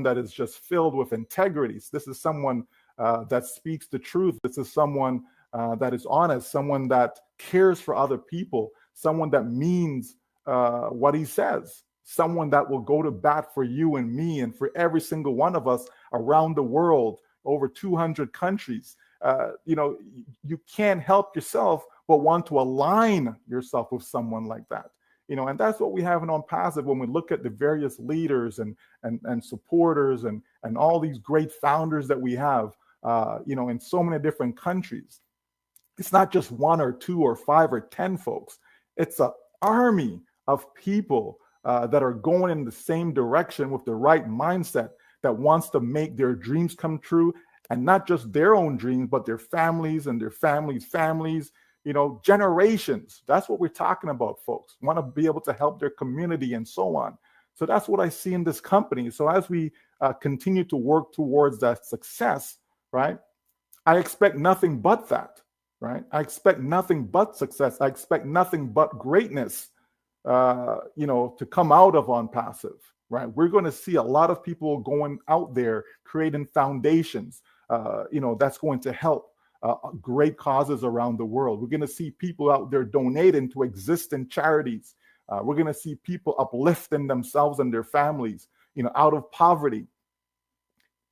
that is just filled with integrity. This is someone that speaks the truth. This is someone that is honest, someone that cares for other people, someone that means what he says, someone that will go to bat for you and me and for every single one of us around the world, over 200 countries. You can't help yourself but want to align yourself with someone like that. And that's what we have in Onpassive when we look at the various leaders and supporters and all these great founders that we have, in so many different countries. It's not just 1 or 2 or 5 or 10 folks. It's an army of people that are going in the same direction with the right mindset that wants to make their dreams come true, and not just their own dreams, but their families and their families, generations. That's what we're talking about, folks. Want to be able to help their community and so on. So that's what I see in this company. So as we continue to work towards that success, right, I expect nothing but that, right? I expect nothing but success. I expect nothing but greatness, to come out of Onpassive, right? We're going to see a lot of people going out there creating foundations, that's going to help great causes around the world. We're going to see people out there donating to existing charities. We're going to see people uplifting themselves and their families, out of poverty.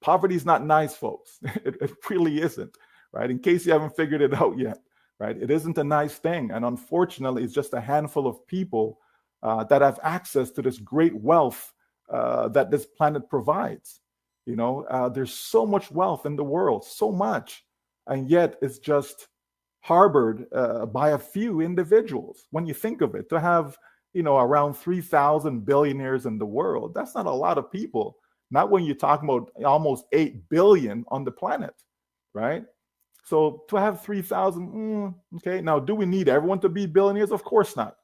Poverty is not nice, folks. It really isn't, right? In case you haven't figured it out yet, right? It isn't a nice thing. And unfortunately, it's just a handful of people that have access to this great wealth that this planet provides. There's so much wealth in the world, so much. And yet it's just harbored by a few individuals. When you think of it, to have, around 3,000 billionaires in the world, that's not a lot of people. Not when you're talking about almost 8 billion on the planet, right? So to have 3,000, okay. Now, do we need everyone to be billionaires? Of course not,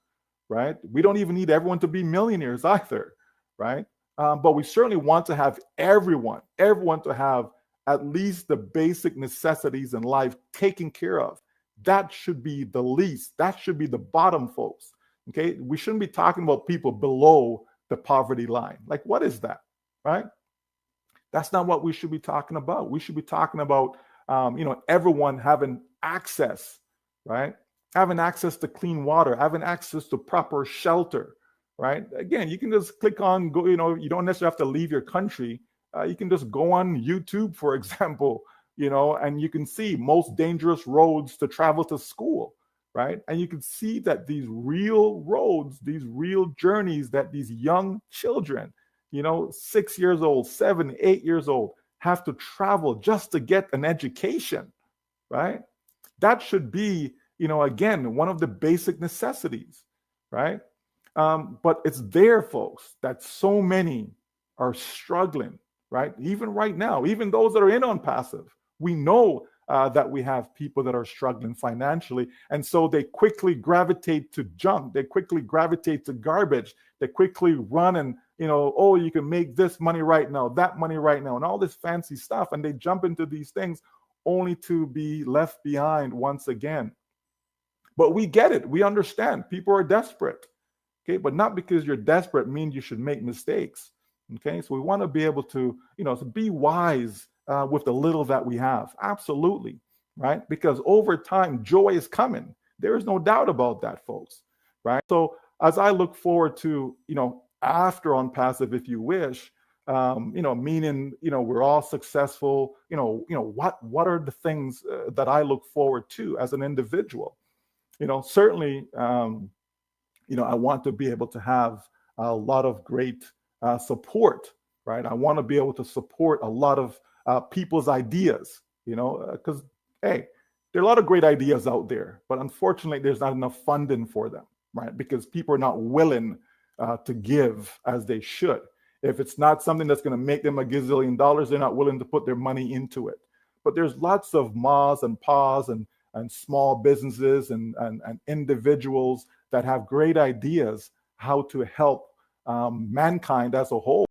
right? We don't even need everyone to be millionaires either, right? But we certainly want to have everyone to have at least the basic necessities in life taken care of. That should be the least. That should be the bottom, folks. Okay, we shouldn't be talking about people below the poverty line. Like, what is that, right? That's not what we should be talking about. We should be talking about, everyone having access, right? Having access to clean water, having access to proper shelter, right? Again, you can just click on, go, you don't necessarily have to leave your country. You can just go on YouTube, for example, and you can see most dangerous roads to travel to school, right? And you can see that these real roads, these real journeys that these young children, 6 years old, 7, 8 years old, have to travel just to get an education, right? That should be, again, one of the basic necessities, right? But it's there, folks, that so many are struggling, right? Even right now, even those that are in Onpassive, we know that we have people that are struggling financially. And so they quickly gravitate to junk. They quickly gravitate to garbage. They quickly run and, you can make this money right now, that money right now, and all this fancy stuff. And they jump into these things only to be left behind once again. But we get it. We understand. People are desperate. Okay, but not because you're desperate means you should make mistakes. Okay, so we want to be able to, to be wise with the little that we have. Absolutely, right? Because over time, joy is coming. There is no doubt about that, folks, right? So as I look forward to, after Onpassive, if you wish, meaning, we're all successful, what are the things that I look forward to as an individual? Certainly, I want to be able to have a lot of great support, right? I want to be able to support a lot of people's ideas, because, hey, there are a lot of great ideas out there, but unfortunately, there's not enough funding for them, right? Because people are not willing to give as they should. If it's not something that's going to make them a gazillion dollars, they're not willing to put their money into it. But there's lots of mas and pas and small businesses and individuals that have great ideas how to help mankind as a whole.